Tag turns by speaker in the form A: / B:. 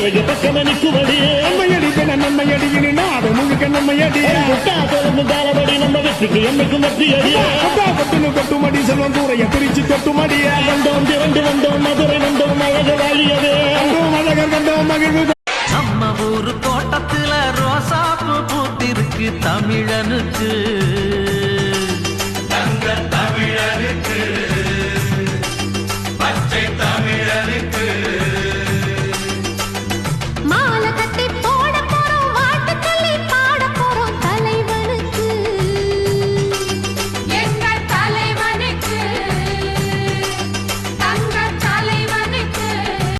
A: நிறைய பக்கமணிக்குவடி
B: நம்மையடி பெண நம்மையடி இனி நாடு முழுக்க நம்மையடி
A: முட்டா தொடர்ந்து தாரபடி நம்ம வெற்றிக்கு என்னைக்கும் வெற்றியடி
B: கொட்டு கொட்டுமடி செல்வம் தூரைய பிரிச்சு கொட்டுமடிய
A: வந்தோம் திரண்டு வந்தோம் மதுரை வந்தோம் அழக வாழியவே
B: கண்டோம் அழகர் கண்டோம் மகிழ்வு
C: நம்ம ஊரு தோட்டத்துல ரோசாப்பு பூத்திருக்கு தமிழனுக்கு